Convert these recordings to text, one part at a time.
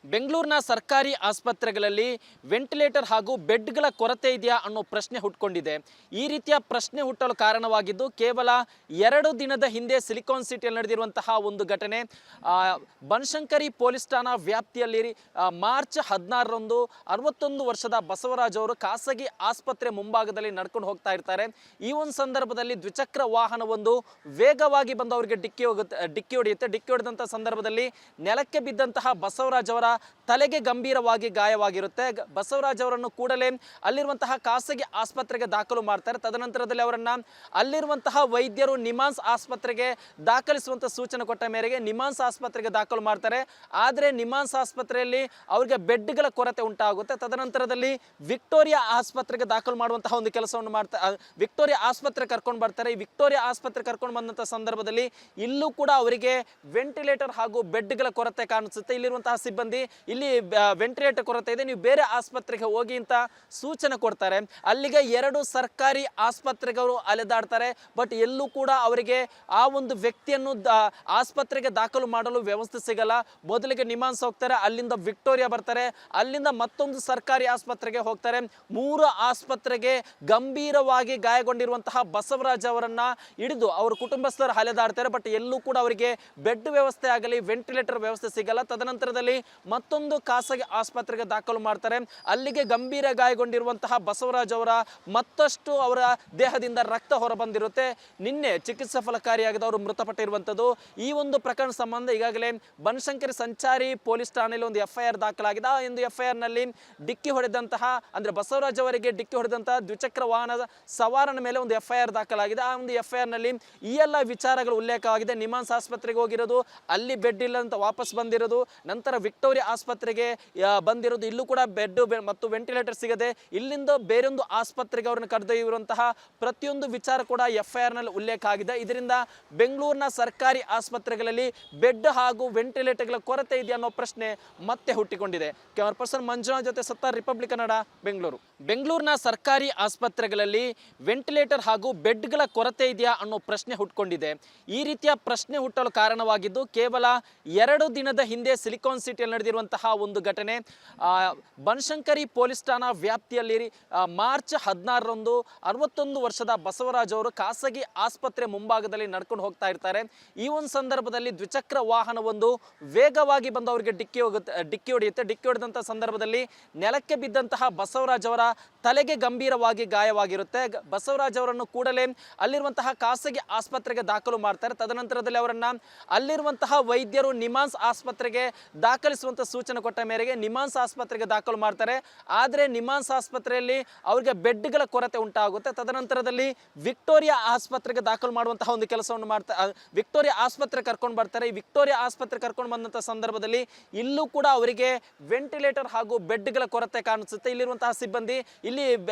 ಬೆಂಗಳೂರಿನ ಸರ್ಕಾರಿ ಆಸ್ಪತ್ರೆಗಳಲ್ಲಿ ವೆಂಟಿಲೇಟರ್ ಹಾಗೂ ಬೆಡ್ಗಳ ಕೊರತೆ ಇದೆಯಾ ಅನ್ನೋ ಪ್ರಶ್ನೆ ಹುಟ್ಕೊಂಡಿದೆ. ಈ ರೀತಿಯ ಪ್ರಶ್ನೆ ಹುಟ್ಟಲು ಕಾರಣವಾಗಿದ್ದು ಕೇವಲ 2 ದಿನದ ಹಿಂದೆ ಸಿಲಿಕಾನ್ ಸಿಟಿಯಲ್ಲಿ ನಡೆದಿರುವಂತಹ ಒಂದು ಘಟನೆ. ಬನಶಂಕರಿ ಪೊಲೀಸ್ ಠಾಣಾ ವ್ಯಾಪ್ತಿಯಲ್ಲಿ ಮಾರ್ಚ್ 16ರಂದು 61 ವರ್ಷದ ಬಸವರಾಜ್ ಅವರು ಖಾಸಗಿ ಆಸ್ಪತ್ರೆ ಮುಂಭಾಗದಲ್ಲಿ ನಡ್ಕೊಂಡು ಹೋಗ್ತಾ ಇರ್ತಾರೆ. ಈ ಒಂದು ಸಂದರ್ಭದಲ್ಲಿ ದ್ವಿಚಕ್ರ ವಾಹನವೊಂದು ವೇಗವಾಗಿ ಬಂದು ಅವರಿಗೆ ಡಿಕ್ಕಿ ಹೊಡೆಯುತ್ತೆ. ಡಿಕ್ಕಿ ಹೊಡೆದಂಥ ಸಂದರ್ಭದಲ್ಲಿ ನೆಲಕ್ಕೆ ಬಿದ್ದಂತಹ ಬಸವರಾಜ್ ಅವರ ತಲೆಗೆ ಗಂಭೀರವಾಗಿ ಗಾಯವಾಗಿರುತ್ತೆ. ಬಸವರಾಜ್ ಅವರನ್ನು ಕೂಡಲೇ ಅಲ್ಲಿರುವಂತಹ ಖಾಸಗಿ ಆಸ್ಪತ್ರೆಗೆ ದಾಖಲು ಮಾಡ್ತಾರೆ. ತದನಂತರದಲ್ಲಿ ಅವರನ್ನ ಅಲ್ಲಿರುವಂತಹ ವೈದ್ಯರು ನಿಮಾನ್ಸ್ ಆಸ್ಪತ್ರೆಗೆ ದಾಖಲಿಸುವಂತ ಸೂಚನೆ ಕೊಟ್ಟ ಮೇರೆಗೆ ನಿಮಾನ್ಸ್ ಆಸ್ಪತ್ರೆಗೆ ದಾಖಲು ಮಾಡ್ತಾರೆ. ಆದರೆ ನಿಮಾನ್ಸ್ ಆಸ್ಪತ್ರೆಯಲ್ಲಿ ಅವರಿಗೆ ಬೆಡ್ಗಳ ಕೊರತೆ ಉಂಟಾಗುತ್ತೆ. ತದನಂತರದಲ್ಲಿ ವಿಕ್ಟೋರಿಯಾ ಆಸ್ಪತ್ರೆಗೆ ದಾಖಲು ಮಾಡುವಂತಹ ಒಂದು ಕೆಲಸವನ್ನು ಮಾಡ್ತಾರೆ. ವಿಕ್ಟೋರಿಯಾ ಆಸ್ಪತ್ರೆ ಕರ್ಕೊಂಡು ಬರ್ತಾರೆ. ಈ ವಿಕ್ಟೋರಿಯಾ ಆಸ್ಪತ್ರೆ ಕರ್ಕೊಂಡು ಬಂದಂತಹ ಸಂದರ್ಭದಲ್ಲಿ ಇಲ್ಲೂ ಕೂಡ ಅವರಿಗೆ ವೆಂಟಿಲೇಟರ್ ಹಾಗೂ ಬೆಡ್ಗಳ ಕೊರತೆ ಕಾಣಿಸುತ್ತೆ. ಇಲ್ಲಿರುವಂತಹ ಸಿಬ್ಬಂದಿ ಇಲ್ಲಿ ವೆಂಟಿಲೇಟರ್ ಕೊರತೆ ಇದೆ, ನೀವು ಬೇರೆ ಆಸ್ಪತ್ರೆಗೆ ಹೋಗಿ ಅಂತ ಸೂಚನೆ ಕೊಡ್ತಾರೆ. ಅಲ್ಲಿಗೆ 2 ಸರ್ಕಾರಿ ಆಸ್ಪತ್ರೆಗಳು ಅಲೆದಾಡ್ತಾರೆ. ಬಟ್ ಎಲ್ಲೂ ಕೂಡ ಅವರಿಗೆ ಆ ಒಂದು ವ್ಯಕ್ತಿಯನ್ನು ಆಸ್ಪತ್ರೆಗೆ ದಾಖಲು ಮಾಡಲು ವ್ಯವಸ್ಥೆ ಸಿಗಲ್ಲ. ಮೊದಲಿಗೆ ನಿಮಾನ್ಸ್ ಹೋಗ್ತಾರೆ, ಅಲ್ಲಿಂದ ವಿಕ್ಟೋರಿಯಾ ಬರ್ತಾರೆ, ಅಲ್ಲಿಂದ ಮತ್ತೊಂದು ಸರ್ಕಾರಿ ಆಸ್ಪತ್ರೆಗೆ ಹೋಗ್ತಾರೆ. 3 ಆಸ್ಪತ್ರೆಗೆ ಗಂಭೀರವಾಗಿ ಗಾಯಗೊಂಡಿರುವಂತಹ ಬಸವರಾಜ್ ಅವರನ್ನ ಹಿಡಿದು ಅವರ ಕುಟುಂಬಸ್ಥರು ಅಲೆದಾಡ್ತಾರೆ. ಬಟ್ ಎಲ್ಲೂ ಕೂಡ ಅವರಿಗೆ ಬೆಡ್ ವ್ಯವಸ್ಥೆ ಆಗಲಿ ವೆಂಟಿಲೇಟರ್ ವ್ಯವಸ್ಥೆ ಸಿಗಲ್ಲ. ತದನಂತರದಲ್ಲಿ ಮತ್ತೊಂದು ಖಾಸಗಿ ಆಸ್ಪತ್ರೆಗೆ ದಾಖಲು ಮಾಡ್ತಾರೆ. ಅಲ್ಲಿಗೆ ಗಂಭೀರ ಗಾಯಗೊಂಡಿರುವಂತಹ ಬಸವರಾಜ್ ಅವರ ಮತ್ತಷ್ಟು ಅವರ ದೇಹದಿಂದ ರಕ್ತ ಹೊರಬಂದಿರುತ್ತೆ. ನಿನ್ನೆ ಚಿಕಿತ್ಸೆ ಫಲಕಾರಿಯಾಗದ ಅವರು ಮೃತಪಟ್ಟಿರುವಂಥದ್ದು. ಈ ಒಂದು ಪ್ರಕರಣ ಸಂಬಂಧ ಈಗಾಗಲೇ ಬನಶಂಕರಿ ಸಂಚಾರಿ ಪೊಲೀಸ್ ಠಾಣೆಯಲ್ಲಿ ಒಂದು FIR ದಾಖಲಾಗಿದೆ. ಆ ಒಂದು FIR ನಲ್ಲಿ ಡಿಕ್ಕಿ ಹೊಡೆದಂತಹ ಅಂದ್ರೆ ಬಸವರಾಜ್ ಅವರಿಗೆ ಡಿಕ್ಕಿ ಹೊಡೆದಂತಹ ದ್ವಿಚಕ್ರ ವಾಹನದ ಸವಾರನ ಮೇಲೆ ಒಂದು FIR ದಾಖಲಾಗಿದೆ. ಆ ಒಂದು FIR ನಲ್ಲಿ ಈ ಎಲ್ಲ ವಿಚಾರಗಳು ಉಲ್ಲೇಖವಾಗಿದೆ. ನಿಮಾನ್ಸ್ ಆಸ್ಪತ್ರೆಗೆ ಹೋಗಿರೋದು, ಅಲ್ಲಿ ಬೆಡ್ ಇಲ್ಲ ಅಂತ ವಾಪಸ್ ಬಂದಿರೋದು, ನಂತರ ವಿಕ್ಟೋರಿಯಾ ಆಸ್ಪತ್ರೆಗೆ ಬಂದಿರೋದು, ಇಲ್ಲೂ ಕೂಡ ಬೆಡ್ ಮತ್ತು ವೆಂಟಿಲೇಟರ್ ಸಿಗದೆ ಇಲ್ಲಿಂದ ಬೇರೊಂದು ಆಸ್ಪತ್ರೆಗೆ ಅವ್ರನ್ನ ಕರೆದೊಯ್ಯುವಂತಹ ಪ್ರತಿಯೊಂದು ವಿಚಾರ ಕೂಡ FIR ನಲ್ಲಿ ಉಲ್ಲೇಖ ಆಗಿದೆ. ಇದರಿಂದ ಬೆಂಗಳೂರಿನ ಸರ್ಕಾರಿ ಆಸ್ಪತ್ರೆಗಳಲ್ಲಿ ಬೆಡ್ ಹಾಗೂ ವೆಂಟಿಲೇಟರ್ಗಳ ಕೊರತೆ ಇದೆ ಅನ್ನೋ ಪ್ರಶ್ನೆ ಮತ್ತೆ ಹುಟ್ಟಿಕೊಂಡಿದೆ. ಕ್ಯಾಮರಾ ಪರ್ಸನ್ ಮಂಜುನಾಥ್ ಜೊತೆ ಸತ್ತಾರ್, ರಿಪಬ್ಲಿಕ್ ಕನ್ನಡ, ಬೆಂಗಳೂರು. ಬೆಂಗಳೂರಿನ ಸರ್ಕಾರಿ ಆಸ್ಪತ್ರೆಗಳಲ್ಲಿ ವೆಂಟಿಲೇಟರ್ ಹಾಗೂ ಬೆಡ್ಗಳ ಕೊರತೆ ಇದೆಯಾ ಅನ್ನೋ ಪ್ರಶ್ನೆ ಹುಟ್ಕೊಂಡಿದೆ. ಈ ರೀತಿಯ ಪ್ರಶ್ನೆ ಹುಟ್ಟಲು ಕಾರಣವಾಗಿದ್ದು ಕೇವಲ 2 ದಿನದ ಹಿಂದೆ ಸಿಲಿಕಾನ್ ಸಿಟಿಯಲ್ಲಿ ನಡೆದಿರುವಂತಹ ಒಂದು ಘಟನೆ. ಬನಶಂಕರಿ ಪೊಲೀಸ್ ಠಾಣಾ ವ್ಯಾಪ್ತಿಯಲ್ಲಿ ಮಾರ್ಚ್ 16ರಂದು 61 ವರ್ಷದ ಬಸವರಾಜ್ ಅವರು ಖಾಸಗಿ ಆಸ್ಪತ್ರೆ ಮುಂಭಾಗದಲ್ಲಿ ನಡ್ಕೊಂಡು ಹೋಗ್ತಾ ಇರ್ತಾರೆ. ಈ ಒಂದು ಸಂದರ್ಭದಲ್ಲಿ ದ್ವಿಚಕ್ರ ವಾಹನವೊಂದು ವೇಗವಾಗಿ ಬಂದು ಅವರಿಗೆ ಡಿಕ್ಕಿ ಹೊಡೆಯುತ್ತೆ. ಡಿಕ್ಕಿ ಹೊಡೆದಂಥ ಸಂದರ್ಭದಲ್ಲಿ ನೆಲಕ್ಕೆ ಬಿದ್ದಂತಹ ಬಸವರಾಜ್ ಅವರ ತಲೆಗೆ ಗಂಭೀರವಾಗಿ ಗಾಯವಾಗಿರುತ್ತೆ. ಬಸವರಾಜ್ ಅವರನ್ನು ಕೂಡಲೇ ಅಲ್ಲಿರುವಂತಹ ಖಾಸಗಿ ಆಸ್ಪತ್ರೆಗೆ ದಾಖಲು ಮಾಡ್ತಾರೆ. ತದನಂತರದಲ್ಲಿ ಅವರನ್ನ ಅಲ್ಲಿರುವಂತಹ ವೈದ್ಯರು ನಿಮಾನ್ಸ್ ಆಸ್ಪತ್ರೆಗೆ ದಾಖಲಿಸುವಂತ ಸೂಚನೆ ಕೊಟ್ಟ ಮೇರೆಗೆ ನಿಮಾನ್ಸ್ ಆಸ್ಪತ್ರೆಗೆ ದಾಖಲು ಮಾಡ್ತಾರೆ. ಆದರೆ ನಿಮಾನ್ಸ್ ಆಸ್ಪತ್ರೆಯಲ್ಲಿ ಅವರಿಗೆ ಬೆಡ್ಗಳ ಕೊರತೆ ಉಂಟಾಗುತ್ತೆ. ತದನಂತರದಲ್ಲಿ ವಿಕ್ಟೋರಿಯಾ ಆಸ್ಪತ್ರೆಗೆ ದಾಖಲು ಮಾಡುವಂತಹ ಒಂದು ಕೆಲಸವನ್ನು ಮಾಡ್ತಾರೆ. ವಿಕ್ಟೋರಿಯಾ ಆಸ್ಪತ್ರೆ ಕರ್ಕೊಂಡು ಬರ್ತಾರೆ. ಈ ವಿಕ್ಟೋರಿಯಾ ಆಸ್ಪತ್ರೆ ಕರ್ಕೊಂಡು ಬಂದಂಥ ಸಂದರ್ಭದಲ್ಲಿ ಇಲ್ಲೂ ಕೂಡ ಅವರಿಗೆ ವೆಂಟಿಲೇಟರ್ ಹಾಗೂ ಬೆಡ್ಗಳ ಕೊರತೆ ಕಾಣಿಸುತ್ತೆ. ಇಲ್ಲಿರುವಂತಹ ಸಿಬ್ಬಂದಿ ಇಲ್ಲಿ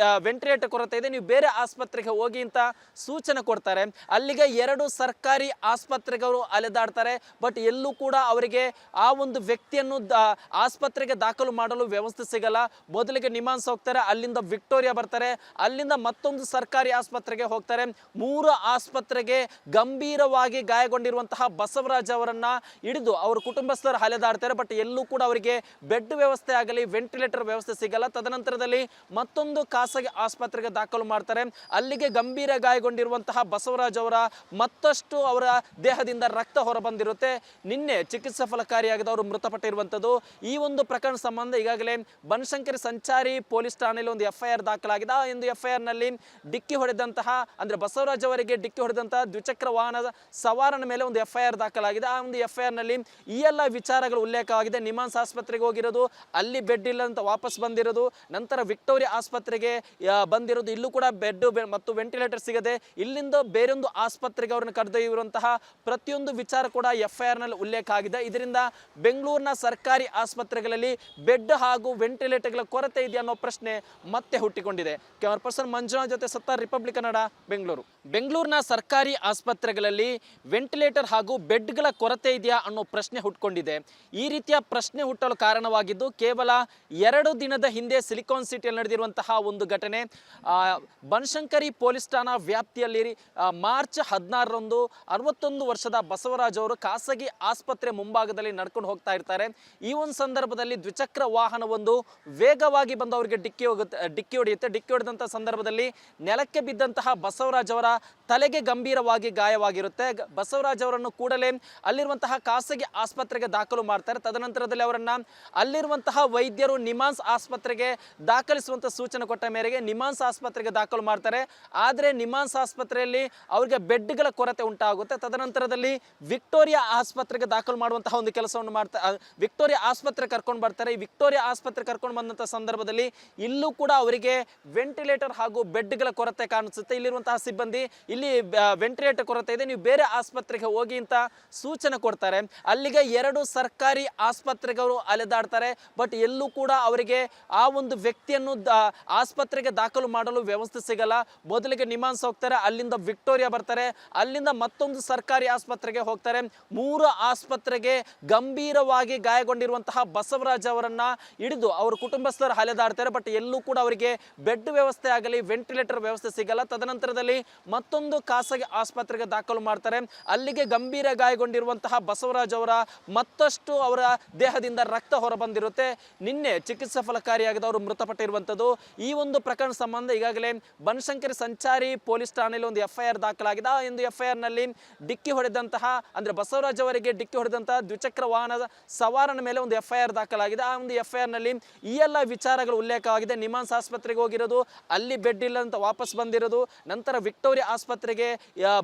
ವೆಂಟಿಲೇಟರ್ ಕೊರತೆ ಇದೆ, ನೀವು ಬೇರೆ ಆಸ್ಪತ್ರೆಗೆ ಹೋಗಿ ಅಂತ ಸೂಚನೆ ಕೊಡ್ತಾರೆ. ಅಲ್ಲಿಗೆ 2 ಸರ್ಕಾರಿ ಆಸ್ಪತ್ರೆಗಳು ಅಲೆದಾಡ್ತಾರೆ. ಬಟ್ ಎಲ್ಲೂ ಕೂಡ ಅವರಿಗೆ ಆ ಒಂದು ವ್ಯಕ್ತಿಯನ್ನು ಆಸ್ಪತ್ರೆಗೆ ದಾಖಲು ಮಾಡಲು ವ್ಯವಸ್ಥೆ ಸಿಗಲ್ಲ. ಮೊದಲಿಗೆ ನಿಮಾನ್ಸ್ ಹೋಗ್ತಾರೆ, ಅಲ್ಲಿಂದ ವಿಕ್ಟೋರಿಯಾ ಬರ್ತಾರೆ, ಅಲ್ಲಿಂದ ಮತ್ತೊಂದು ಸರ್ಕಾರಿ ಆಸ್ಪತ್ರೆಗೆ ಹೋಗ್ತಾರೆ. 3 ಆಸ್ಪತ್ರೆಗೆ ಗಂಭೀರವಾಗಿ ಗಾಯಗೊಂಡಿರುವಂತಹ ಬಸವರಾಜ್ ಅವರನ್ನ ಹಿಡಿದು ಅವರ ಕುಟುಂಬಸ್ಥರು ಅಲೆದಾಡ್ತಾರೆ. ಬಟ್ ಎಲ್ಲೂ ಕೂಡ ಅವರಿಗೆ ಬೆಡ್ ವ್ಯವಸ್ಥೆ ಆಗಲಿ ವೆಂಟಿಲೇಟರ್ ವ್ಯವಸ್ಥೆ ಸಿಗಲ್ಲ. ತದನಂತರದಲ್ಲಿ ಮತ್ತೊಂದು ಖಾಸಗಿ ಆಸ್ಪತ್ರೆಗೆ ದಾಖಲು ಮಾಡ್ತಾರೆ. ಅಲ್ಲಿಗೆ ಗಂಭೀರ ಗಾಯಗೊಂಡಿರುವಂತಹ ಬಸವರಾಜ್ ಅವರ ಮತ್ತಷ್ಟು ಅವರ ದೇಹದಿಂದ ರಕ್ತ ಹೊರಬಂದಿರುತ್ತೆ. ನಿನ್ನೆ ಚಿಕಿತ್ಸೆ ಫಲಕಾರಿಯಾಗದ ಅವರು ಮೃತಪಟ್ಟಿರುವಂಥದ್ದು. ಈ ಒಂದು ಪ್ರಕರಣ ಸಂಬಂಧ ಈಗಾಗಲೇ ಬನಶಂಕರಿ ಸಂಚಾರಿ ಪೊಲೀಸ್ ಠಾಣೆಯಲ್ಲಿ ಒಂದು FIR ದಾಖಲಾಗಿದೆ. ಆ ಒಂದು FIR ನಲ್ಲಿ ಡಿಕ್ಕಿ ಹೊಡೆದಂತಹ ಅಂದ್ರೆ ಬಸವರಾಜ್ ಅವರಿಗೆ ಡಿಕ್ಕಿ ಹೊಡೆದಂತಹ ದ್ವಿಚಕ್ರ ವಾಹನದ ಸವಾರನ ಮೇಲೆ ಒಂದು FIR ದಾಖಲಾಗಿದೆ. ಆ ಒಂದು FIR ನಲ್ಲಿ ಈ ಎಲ್ಲ ವಿಚಾರಗಳು ಉಲ್ಲೇಖವಾಗಿದೆ. ನಿಮಾನ್ಸ್ ಆಸ್ಪತ್ರೆಗೆ ಹೋಗಿರೋದು, ಅಲ್ಲಿ ಬೆಡ್ ಇಲ್ಲ ಅಂತ ವಾಪಸ್ ಬಂದಿರೋದು, ನಂತರ ವಿಕ್ಟೋರಿಯಾ ಆಸ್ಪತ್ರೆಗೆ ಬಂದಿರೋದು, ಇಲ್ಲೂ ಕೂಡ ಬೆಡ್ ಮತ್ತು ವೆಂಟಿಲೇಟರ್ ಸಿಗದೆ ಇಲ್ಲಿಂದ ಬೇರೊಂದು ಆಸ್ಪತ್ರೆಗೆ ಅವ್ರನ್ನ ಕರೆದೊಯ್ಯುವಂತಹ ಪ್ರತಿಯೊಂದು ವಿಚಾರ ಕೂಡ FIR ನಲ್ಲಿ ಉಲ್ಲೇಖ ಆಗಿದೆ. ಇದರಿಂದ ಬೆಂಗಳೂರಿನ ಸರ್ಕಾರಿ ಆಸ್ಪತ್ರೆಗಳಲ್ಲಿ ಬೆಡ್ ಹಾಗೂ ವೆಂಟಿಲೇಟರ್ಗಳ ಕೊರತೆ ಇದೆ ಅನ್ನೋ ಪ್ರಶ್ನೆ ಮತ್ತೆ ಹುಟ್ಟಿಕೊಂಡಿದೆ. ಕ್ಯಾಮರಾ ಪರ್ಸನ್ ಮಂಜುನಾಥ್ ಜೊತೆ ಸತ್ತಾರ್, ರಿಪಬ್ಲಿಕ್ ಕನ್ನಡ, ಬೆಂಗಳೂರು. ಬೆಂಗಳೂರಿನ ಸರ್ಕಾರಿ ಆಸ್ಪತ್ರೆಗಳಲ್ಲಿ ವೆಂಟಿಲೇಟರ್ ಹಾಗೂ ಬೆಡ್ಗಳ ಕೊರತೆ ಇದೆಯಾ ಅನ್ನೋ ಪ್ರಶ್ನೆ ಹುಟ್ಕೊಂಡಿದೆ. ಈ ರೀತಿಯ ಪ್ರಶ್ನೆ ಹುಟ್ಟಲು ಕಾರಣವಾಗಿದ್ದು ಕೇವಲ 2 ದಿನದ ಹಿಂದೆ ಸಿಲಿಕಾನ್ ಸಿಟಿಯಲ್ಲಿ ನಡೆದಿರುವಂತಹ ಒಂದು ಘಟನೆ. ಬನಶಂಕರಿ ಪೊಲೀಸ್ ಠಾಣಾ ವ್ಯಾಪ್ತಿಯಲ್ಲಿ ಮಾರ್ಚ್ 16ರಂದು 61 ವರ್ಷದ ಬಸವರಾಜ್ ಅವರು ಖಾಸಗಿ ಆಸ್ಪತ್ರೆ ಮುಂಭಾಗದಲ್ಲಿ ನಡ್ಕೊಂಡು ಹೋಗ್ತಾ ಇರ್ತಾರೆ. ಈ ಒಂದು ಸಂದರ್ಭದಲ್ಲಿ ದ್ವಿಚಕ್ರ ವಾಹನವೊಂದು ವೇಗವಾಗಿ ಬಂದು ಅವರಿಗೆ ಡಿಕ್ಕಿ ಹೊಡೆದಂಥ ಸಂದರ್ಭದಲ್ಲಿ ನೆಲಕ್ಕೆ ಬಿದ್ದಂತಹ ಬಸವರಾಜ್ ಅವರ ತಲೆಗೆ ಗಂಭೀರವಾಗಿ ಗಾಯವಾಗಿರುತ್ತೆ. ಬಸವರಾಜ್ ಅವರನ್ನು ಕೂಡಲೇ ಅಲ್ಲಿರುವಂತಹ ಖಾಸಗಿ ಆಸ್ಪತ್ರೆಗೆ ದಾಖಲು ಮಾಡ್ತಾರೆ. ತದನಂತರದಲ್ಲಿ ಅವರನ್ನ ಅಲ್ಲಿರುವಂತಹ ವೈದ್ಯರು ನಿಮಾನ್ಸ್ ಆಸ್ಪತ್ರೆಗೆ ದಾಖಲಿಸುವಂತ ಸೂಚನೆ ಕೊಟ್ಟ ಮೇರೆಗೆ ನಿಮಾನ್ಸ್ ಆಸ್ಪತ್ರೆಗೆ ದಾಖಲು ಮಾಡ್ತಾರೆ. ಆದರೆ ನಿಮಾನ್ಸ್ ಆಸ್ಪತ್ರೆಯಲ್ಲಿ ಅವರಿಗೆ ಬೆಡ್ಗಳ ಕೊರತೆ ಉಂಟಾಗುತ್ತೆ. ತದನಂತರದಲ್ಲಿ ವಿಕ್ಟೋರಿಯಾ ಆಸ್ಪತ್ರೆಗೆ ದಾಖಲು ಮಾಡುವಂತಹ ಒಂದು ಕೆಲಸವನ್ನು ಮಾಡ್ತಾರೆ. ವಿಕ್ಟೋರಿಯಾ ಆಸ್ಪತ್ರೆ ಕರ್ಕೊಂಡು ಬರ್ತಾರೆ. ಈ ವಿಕ್ಟೋರಿಯಾ ಆಸ್ಪತ್ರೆ ಕರ್ಕೊಂಡು ಬಂದಂಥ ಸಂದರ್ಭದಲ್ಲಿ ಇಲ್ಲೂ ಕೂಡ ಅವರಿಗೆ ವೆಂಟಿಲೇಟರ್ ಹಾಗೂ ಬೆಡ್ಗಳ ಕೊರತೆ ಕಾಣಿಸುತ್ತೆ. ಇಲ್ಲಿರುವಂತಹ ಸಿಬ್ಬಂದಿ ಇಲ್ಲಿ ವೆಂಟಿಲೇಟರ್ ಕೊರತೆ ಇದೆ, ನೀವು ಬೇರೆ ಆಸ್ಪತ್ರೆಗೆ ಹೋಗಿ ಅಂತ ಸೂಚನೆ ಕೊಡ್ತಾರೆ. ಅಲ್ಲಿಗೆ 2 ಸರ್ಕಾರಿ ಆಸ್ಪತ್ರೆಗಳು ಅಲೆದಾಡ್ತಾರೆ. ಬಟ್ ಎಲ್ಲೂ ಕೂಡ ಅವರಿಗೆ ಆ ಒಂದು ವ್ಯಕ್ತಿಯನ್ನು ಆಸ್ಪತ್ರೆಗೆ ದಾಖಲು ಮಾಡಲು ವ್ಯವಸ್ಥೆ ಸಿಗಲ್ಲ. ಮೊದಲಿಗೆ ನಿಮಾನ್ಸ್ ಹೋಗ್ತಾರೆ, ಅಲ್ಲಿಂದ ವಿಕ್ಟೋರಿಯಾ ಬರ್ತಾರೆ, ಅಲ್ಲಿಂದ ಮತ್ತೊಂದು ಸರ್ಕಾರಿ ಆಸ್ಪತ್ರೆಗೆ ಹೋಗ್ತಾರೆ. 3 ಆಸ್ಪತ್ರೆಗೆ ಗಂಭೀರವಾಗಿ ಗಾಯಗೊಂಡಿರುವಂತಹ ಬಸವರಾಜ್ ಅವರನ್ನ ಹಿಡಿದು ಅವರ ಕುಟುಂಬಸ್ಥರು ಅಲೆದಾಡ್ತಾರೆ. ಬಟ್ ಎಲ್ಲೂ ಕೂಡ ಅವರಿಗೆ ಬೆಡ್ ವ್ಯವಸ್ಥೆ ಆಗಲಿ ವೆಂಟಿಲೇಟರ್ ವ್ಯವಸ್ಥೆ ಸಿಗಲ್ಲ. ತದನಂತರದಲ್ಲಿ ಮತ್ತೊಂದು ಖಾಸಗಿ ಆಸ್ಪತ್ರೆಗೆ ದಾಖಲು ಮಾಡ್ತಾರೆ. ಅಲ್ಲಿಗೆ ಗಂಭೀರ ಗಾಯಗೊಂಡಿರುವಂತಹ ಬಸವರಾಜ್ ಅವರ ಮತ್ತಷ್ಟು ಅವರ ದೇಹದಿಂದ ರಕ್ತ ಹೊರಬಂದಿರುತ್ತೆ. ನಿನ್ನೆ ಚಿಕಿತ್ಸೆ ಫಲಕಾರಿಯಾಗಿದೆ, ಅವರು ಮೃತಪಟ್ಟಿರುವಂಥದ್ದು. ಈ ಒಂದು ಪ್ರಕರಣ ಸಂಬಂಧ ಈಗಾಗಲೇ ಬನಶಂಕರಿ ಸಂಚಾರಿ ಪೊಲೀಸ್ ಠಾಣೆಯಲ್ಲಿ ಒಂದು FIR ದಾಖಲಾಗಿದೆ. ಆ ಒಂದು FIR ನಲ್ಲಿ ಡಿಕ್ಕಿ ಹೊಡೆದಂತಹ ಅಂದ್ರೆ ಬಸವರಾಜ್ ಅವರಿಗೆ ಡಿಕ್ಕಿ ಹೊಡೆದಂತಹ ದ್ವಿಚಕ್ರ ವಾಹನದ ಸವಾರನ ಮೇಲೆ ಒಂದು FIR ದಾಖಲಾಗಿದೆ. ಆ ಒಂದು FIR ನಲ್ಲಿ ಈ ಎಲ್ಲ ವಿಚಾರಗಳು ಉಲ್ಲೇಖವಾಗಿದೆ. ನಿಮಾನ್ಸ್ ಆಸ್ಪತ್ರೆಗೆ ಹೋಗಿರೋದು, ಅಲ್ಲಿ ಬೆಡ್ ಇಲ್ಲ ಅಂತ ವಾಪಸ್ ಬಂದಿರೋದು, ನಂತರ ವಿಕ್ಟೋರಿಯಾ ಆಸ್ಪತ್ರೆಗೆ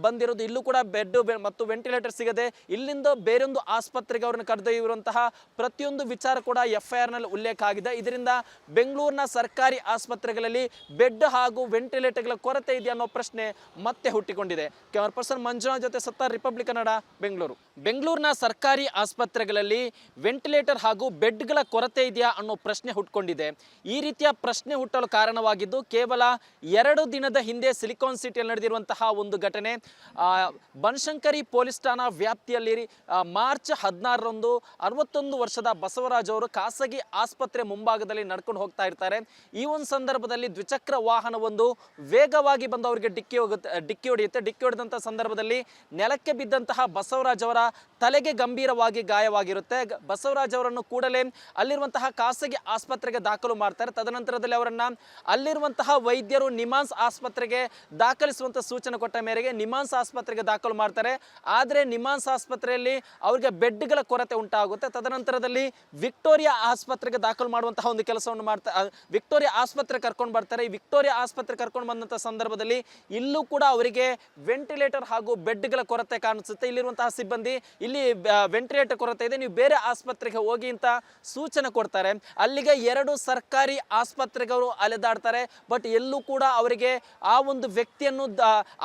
ಬಂದಿರೋದು, ಇಲ್ಲೂ ಕೂಡ ಬೆಡ್ ಮತ್ತು ವೆಂಟಿಲೇಟರ್ ಸಿಗದೆ ಇಲ್ಲಿಂದ ಬೇರೊಂದು ಆಸ್ಪತ್ರೆಗೆ ಅವರನ್ನು ಕರೆದೊಯ್ಯುವಂತಹ ಪ್ರತಿಯೊಂದು ವಿಚಾರ ಕೂಡ FIR ನಲ್ಲಿ ಉಲ್ಲೇಖ ಆಗಿದೆ. ಇದರಿಂದ ಬೆಂಗಳೂರಿನ ಸರ್ಕಾರಿ ಆಸ್ಪತ್ರೆಗಳಲ್ಲಿ ಬೆಡ್ ಹಾಗೂ ವೆಂಟಿಲೇಟರ್ಗಳ ಕೊರತೆ ಇದೆ ಅನ್ನೋ ಪ್ರಶ್ನೆ ಮತ್ತೆ ಹುಟ್ಟಿಕೊಂಡಿದೆ. ಕ್ಯಾಮರಾ ಪರ್ಸನ್ ಮಂಜುನಾಥ್ ಜೊತೆ ಸತ್ತಾರ್, ರಿಪಬ್ಲಿಕ್ ಕನ್ನಡ, ಬೆಂಗಳೂರು. ಬೆಂಗಳೂರಿನ ಸರ್ಕಾರಿ ಆಸ್ಪತ್ರೆಗಳಲ್ಲಿ ವೆಂಟಿಲೇಟರ್ ಹಾಗೂ ಬೆಡ್ಗಳ ಕೊರತೆ ಇದೆಯಾ ಅನ್ನೋ ಪ್ರಶ್ನೆ ಹುಟ್ಕೊಂಡಿದೆ. ಈ ರೀತಿಯ ಪ್ರಶ್ನೆ ಹುಟ್ಟಲು ಕಾರಣವಾಗಿದ್ದು ಕೇವಲ 2 ದಿನದ ಹಿಂದೆ ಸಿಲಿಕಾನ್ ಸಿಟಿಯಲ್ಲಿ ನಡೆದಿರುವಂತಹ ಒಂದು ಘಟನೆ. ಬನಶಂಕರಿ ಪೊಲೀಸ್ ಠಾಣಾ ವ್ಯಾಪ್ತಿಯಲ್ಲಿ ಮಾರ್ಚ್ 16ರಂದು 61 ವರ್ಷದ ಬಸವರಾಜ್ ಅವರು ಖಾಸಗಿ ಆಸ್ಪತ್ರೆ ಮುಂಭಾಗದಲ್ಲಿ ನಡ್ಕೊಂಡು ಹೋಗ್ತಾ ಇರ್ತಾರೆ. ಈ ಒಂದು ಸಂದರ್ಭದಲ್ಲಿ ದ್ವಿಚಕ್ರ ವಾಹನವೊಂದು ವೇಗವಾಗಿ ಬಂದು ಅವರಿಗೆ ಡಿಕ್ಕಿ ಹೊಡೆದಂತಹ ಸಂದರ್ಭದಲ್ಲಿ ನೆಲಕ್ಕೆ ಬಿದ್ದಂತಹ ಬಸವರಾಜ್ ಅವರ ತಲೆಗೆ ಗಂಭೀರವಾಗಿ ಗಾಯವಾಗಿರುತ್ತೆ. ಬಸವರಾಜ್ ಅವರನ್ನು ಕೂಡಲೇ ಅಲ್ಲಿರುವಂತಹ ಖಾಸಗಿ ಆಸ್ಪತ್ರೆಗೆ ದಾಖಲು ಮಾಡ್ತಾರೆ. ತದನಂತರದಲ್ಲಿ ಅವರನ್ನ ಅಲ್ಲಿರುವಂತಹ ವೈದ್ಯರು ನಿಮಾನ್ಸ್ ಆಸ್ಪತ್ರೆಗೆ ದಾಖಲಿಸುವಂತ ಸೂಚನೆ ಕೊಟ್ಟ ಮೇರೆಗೆ ನಿಮಾನ್ಸ್ ಆಸ್ಪತ್ರೆಗೆ ದಾಖಲು ಮಾಡ್ತಾರೆ. ಆದರೆ ನಿಮಾನ್ಸ್ ಆಸ್ಪತ್ರೆಯಲ್ಲಿ ಅವರಿಗೆ ಬೆಡ್ಗಳ ಕೊರತೆ ಉಂಟಾಗುತ್ತೆ. ತದನಂತರದಲ್ಲಿ ವಿಕ್ಟೋರಿಯಾ ಆಸ್ಪತ್ರೆಗೆ ದಾಖಲು ಮಾಡುವಂತಹ ಒಂದು ಕೆಲಸವನ್ನು ಮಾಡ್ತಾರೆ. ವಿಕ್ಟೋರಿಯಾ ಆಸ್ಪತ್ರೆ ಕರ್ಕೊಂಡು ಬರ್ತಾರೆ. ಈ ವಿಕ್ಟೋರಿಯಾ ಆಸ್ಪತ್ರೆ ಕರ್ಕೊಂಡು ಬಂದಂತಹ ಸಂದರ್ಭದಲ್ಲಿ ಇಲ್ಲೂ ಕೂಡ ಅವರಿಗೆ ವೆಂಟಿಲೇಟರ್ ಹಾಗೂ ಬೆಡ್ಗಳ ಕೊರತೆ ಕಾಣಿಸುತ್ತೆ. ಇಲ್ಲಿರುವಂತಹ ಸಿಬ್ಬಂದಿ ಇಲ್ಲಿ ವೆಂಟಿಲೇಟರ್ ಕೊರತೆ ಇದೆ, ನೀವು ಬೇರೆ ಆಸ್ಪತ್ರೆಗೆ ಹೋಗಿ ಅಂತ ಸೂಚನೆ ಕೊಡ್ತಾರೆ. ಅಲ್ಲಿಗೆ 2 ಸರ್ಕಾರಿ ಆಸ್ಪತ್ರೆಗಳು ಅಲೆದಾಡ್ತಾರೆ. ಬಟ್ ಎಲ್ಲೂ ಕೂಡ ಅವರಿಗೆ ಆ ಒಂದು ವ್ಯಕ್ತಿಯನ್ನು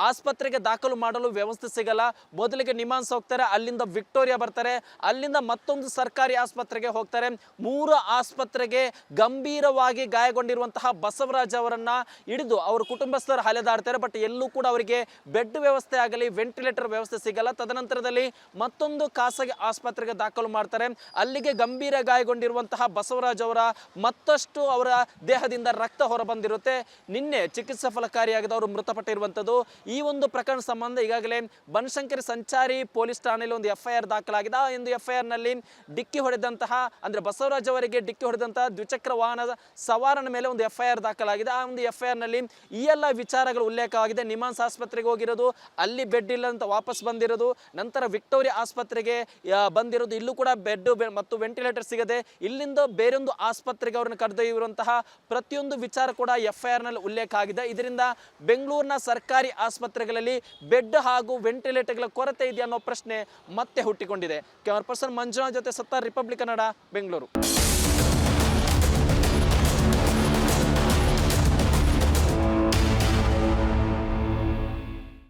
ಆಸ್ಪತ್ರೆಗೆ ದಾಖಲು ಮಾಡಲು ವ್ಯವಸ್ಥೆ ಸಿಗಲ್ಲ. ಮೊದಲಿಗೆ ನಿಮಾನ್ಸ್ ಹೋಗ್ತಾರೆ, ಅಲ್ಲಿಂದ ವಿಕ್ಟೋರಿಯಾ ಬರ್ತಾರೆ, ಅಲ್ಲಿಂದ ಮತ್ತೊಂದು ಸರ್ಕಾರಿ ಆಸ್ಪತ್ರೆಗೆ ಹೋಗ್ತಾರೆ. 3 ಆಸ್ಪತ್ರೆಗೆ ಗಂಭೀರವಾಗಿ ಗಾಯಗೊಂಡಿರುವಂತಹ ಬಸವರಾಜ್ ಅವರನ್ನ ಹಿಡಿದು ಅವರ ಕುಟುಂಬಸ್ಥರು ಅಲೆದಾಡ್ತಾರೆ. ಬಟ್ ಎಲ್ಲೂ ಕೂಡ ಅವರಿಗೆ ಬೆಡ್ ವ್ಯವಸ್ಥೆ ಆಗಲಿ ವೆಂಟಿಲೇಟರ್ ವ್ಯವಸ್ಥೆ ಸಿಗಲ್ಲ. ತದನಂತರದಲ್ಲಿ ಮತ್ತೊಂದು ಖಾಸಗಿ ಆಸ್ಪತ್ರೆಗೆ ದಾಖಲು ಮಾಡ್ತಾರೆ. ಅಲ್ಲಿಗೆ ಗಂಭೀರ ಗಾಯಗೊಂಡಿರುವಂತಹ ಬಸವರಾಜ್ ಅವರ ಮತ್ತಷ್ಟು ಅವರ ದೇಹದಿಂದ ರಕ್ತ ಹೊರಬಂದಿರುತ್ತೆ. ನಿನ್ನೆ ಚಿಕಿತ್ಸೆ ಫಲಕಾರಿಯಾಗಿದೆ, ಅವರು ಮೃತಪಟ್ಟಿರುವಂಥದ್ದು. ಈ ಒಂದು ಪ್ರಕರಣ ಸಂಬಂಧ ಈಗಾಗಲೇ ಬನಶಂಕರಿ ಸಂಚಾರಿ ಪೊಲೀಸ್ ಠಾಣೆಯಲ್ಲಿ ಒಂದು FIR ದಾಖಲಾಗಿದೆ. ಆ ಒಂದು FIR ನಲ್ಲಿ ಡಿಕ್ಕಿ ಹೊಡೆದಂತಹ ಅಂದ್ರೆ ಬಸವರಾಜ್ ಅವರಿಗೆ ಡಿಕ್ಕಿ ಹೊಡೆದಂತಹ ದ್ವಿಚಕ್ರ ವಾಹನದ ಸವಾರನ ಮೇಲೆ ಒಂದು FIR ದಾಖಲಾಗಿದೆ. ಆ ಒಂದು FIR ನಲ್ಲಿ ಈ ಎಲ್ಲ ವಿಚಾರಗಳು ಉಲ್ಲೇಖವಾಗಿದೆ. ನಿಮಾನ್ಸ್ ಆಸ್ಪತ್ರೆಗೆ ಹೋಗಿರೋದು, ಅಲ್ಲಿ ಬೆಡ್ ಇಲ್ಲ ಅಂತ ವಾಪಸ್ ಬಂದಿರೋದು, ನಂತರ ವಿಕ್ಟೋರಿಯಾ ಆಸ್ಪತ್ರೆಗೆ ಬಂದಿರೋದು, ಇಲ್ಲೂ ಕೂಡ ಬೆಡ್ ಮತ್ತು ವೆಂಟಿಲೇಟರ್ ಸಿಗದೆ ಇಲ್ಲಿಂದ ಬೇರೊಂದು ಆಸ್ಪತ್ರೆಗೆ ಅವರನ್ನು ಕರೆದೊಯ್ಯುವಂತಹ ಪ್ರತಿಯೊಂದು ವಿಚಾರ ಕೂಡ FIR ನಲ್ಲಿ ಉಲ್ಲೇಖ ಆಗಿದೆ. ಇದರಿಂದ ಬೆಂಗಳೂರಿನ ಸರ್ಕಾರಿ ಆಸ್ಪತ್ರೆಗಳಲ್ಲಿ ಬೆಡ್ ಹಾಗೂ ವೆಂಟಿಲೇಟರ್ಗಳ ಕೊರತೆ ಇದೆ ಅನ್ನೋ ಪ್ರಶ್ನೆ ಮತ್ತೆ ಹುಟ್ಟಿಕೊಂಡಿದೆ. ಕ್ಯಾಮರಾ ಪರ್ಸನ್ ಮಂಜುನಾಥ್ ಜೊತೆ ಸತ್ತಾರ್, ರಿಪಬ್ಲಿಕ್ ಕನ್ನಡ, ಬೆಂಗಳೂರು.